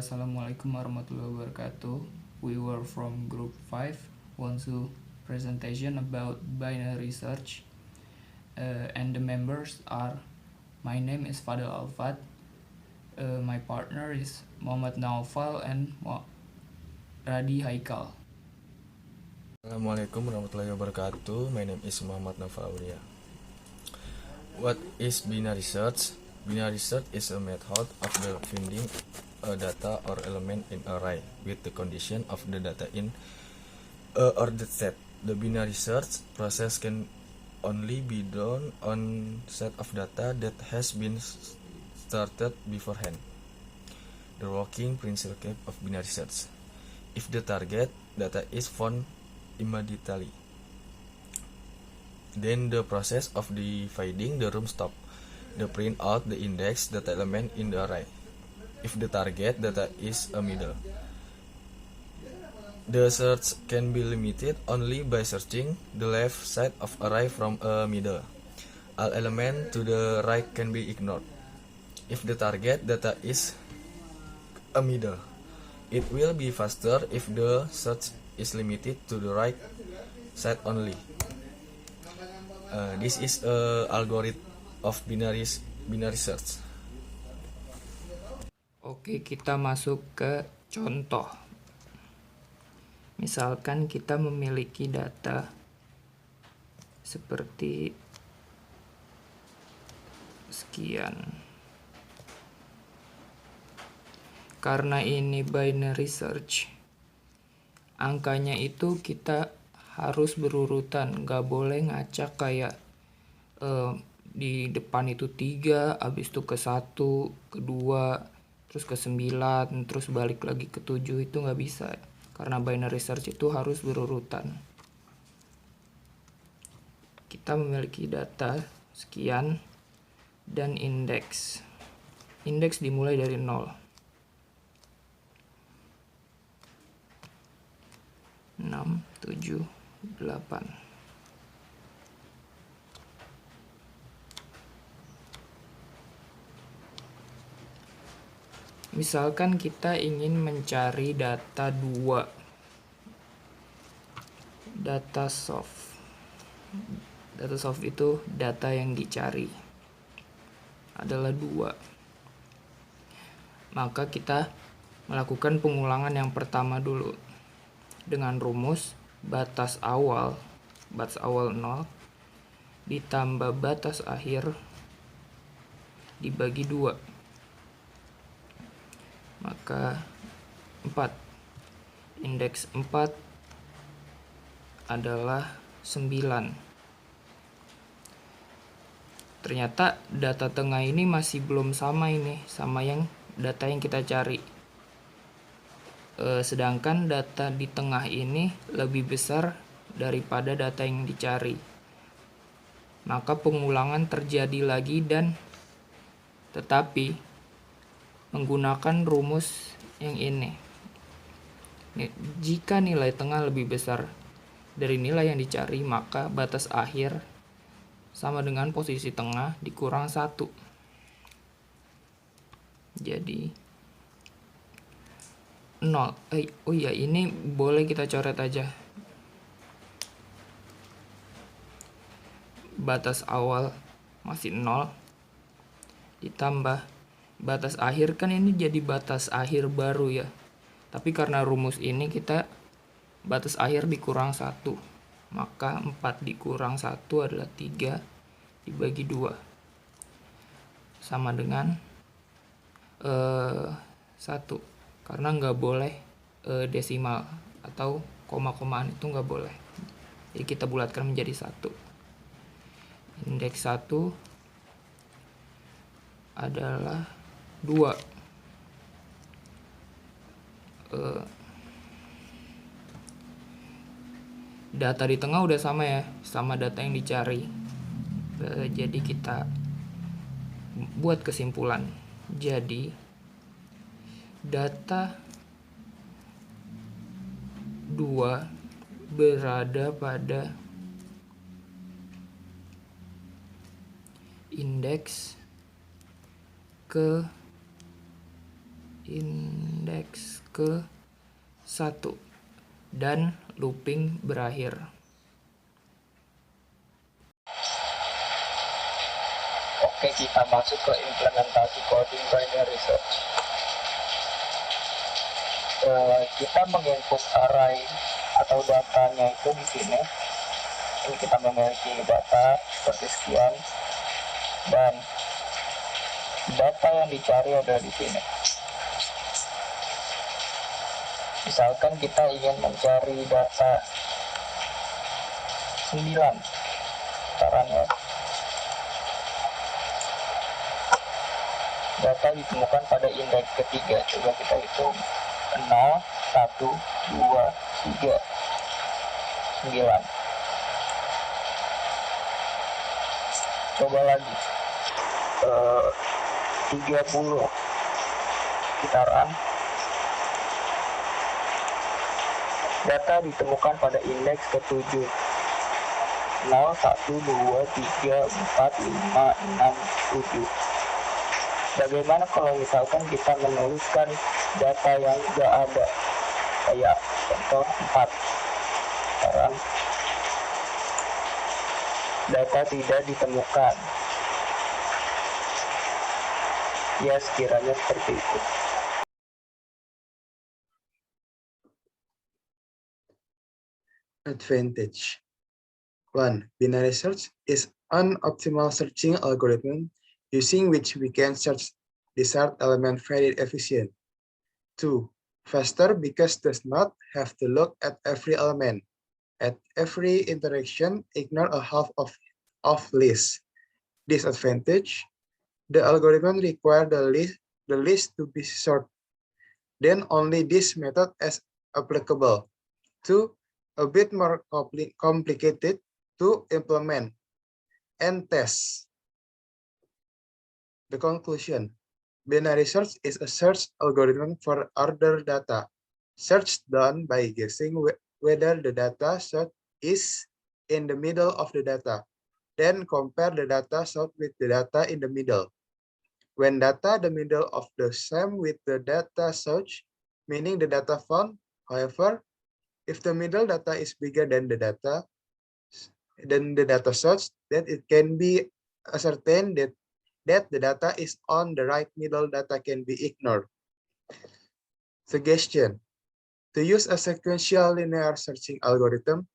Assalamualaikum warahmatullahi wabarakatuh. We were from group 5 want to presentation about binary search, and the members are, my name is Fadel Alfat, my partner is Muhammad Naufal and Radi Haikal. Assalamualaikum warahmatullahi wabarakatuh. My name is Muhammad Naufal. What is binary search? Binary search is a method of finding a data or element in an array with the condition of the data in a ordered set. The binary search process can only be done on set of data that has been started beforehand. The working principle of binary search: if the target data is found immediately, then the process of dividing the room stops. The print out the index data element in the array. If the target data is a middle, the search can be limited only by searching the left side of array from a middle. All elements to the right can be ignored. If the target data is a middle, it will be faster if the search is limited to the right side only. This is a algorithm of binary search. Oke, kita masuk ke contoh. Misalkan kita memiliki data seperti sekian. Karena ini binary search, angkanya itu kita harus berurutan, nggak boleh ngacak kayak di depan itu 3, habis itu ke 1, ke 2, terus ke 9, terus balik lagi ke 7, itu nggak bisa. Karena binary search itu harus berurutan. Kita memiliki data sekian dan indeks. Indeks dimulai dari 0. 6, 7, 8. Misalkan kita ingin mencari data 2. Data soft. Data soft itu data yang dicari adalah 2. Maka kita melakukan pengulangan yang pertama dulu dengan rumus batas awal 0 ditambah batas akhir dibagi 2. Maka 4. Indeks 4 adalah 9. Ternyata data tengah ini masih belum sama yang data yang kita cari. Sedangkan data di tengah ini lebih besar daripada data yang dicari. Maka pengulangan terjadi lagi tetapi menggunakan rumus yang ini. Jika nilai tengah lebih besar dari nilai yang dicari, maka batas akhir sama dengan posisi tengah dikurang 1. Jadi 0. Oh iya, ini boleh kita coret aja. Batas awal masih 0 ditambah batas akhir, kan ini jadi batas akhir baru ya. Tapi karena rumus ini kita batas akhir dikurang 1. Maka 4 dikurang 1 adalah 3 dibagi 2. Sama dengan 1. Karena nggak boleh desimal atau koma-komaan itu nggak boleh. Jadi kita bulatkan menjadi 1. Indeks 1 adalah 2. Data di tengah udah sama ya, sama data yang dicari. Jadi kita buat kesimpulan. Jadi data 2 berada pada indeks ke indeks indeks ke 1 dan looping berakhir. Oke, kita masuk ke implementasi coding binary search. Kita menginput array atau datanya itu di sini. Ini kita memiliki data seperti sekian, dan data yang dicari ada di sini. Misalkan kita ingin mencari data 9 caranya. Data ditemukan pada indeks ketiga. Coba kita hitung 0, 1, 2, 3, 9. Coba lagi 30 kita run. Data ditemukan pada indeks ke-7. 0, 1, 2, 3, 4, 5, 6, 7. Bagaimana kalau misalkan kita menuliskan data yang tidak ada, kayak contoh 4. Sekarang data tidak ditemukan. Ya, sekiranya seperti itu. Advantage. 1. Binary search is an optimal searching algorithm using which we can search desired element very efficient. 2. Faster because does not have to look at every element. At every interaction, ignore a half of list. Disadvantage. The algorithm requires the list to be short. Then only this method is applicable. 2. A bit more complicated to implement and test. The conclusion: binary search is a search algorithm for ordered data. Search done by guessing whether the data set is in the middle of the data. Then compare the data set with the data in the middle. When data the middle of the same with the data search, meaning the data found. However, if the middle data is bigger than the data search, then it can be ascertained that the data is on the right middle data can be ignored. Suggestion: to use a sequential linear searching algorithm,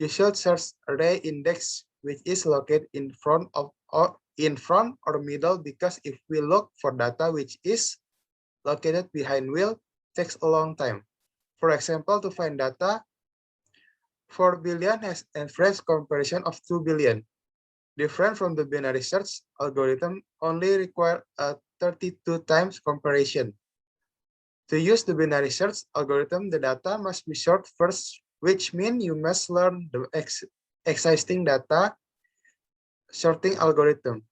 you should search array index which is located in front or middle, because if we look for data which is located behind will, takes a long time. For example, to find data 4 billion has average comparison of 2 billion. Different from the binary search algorithm, only require a 32 times comparison. To use the binary search algorithm, the data must be short first, which means you must learn the existing data sorting algorithm.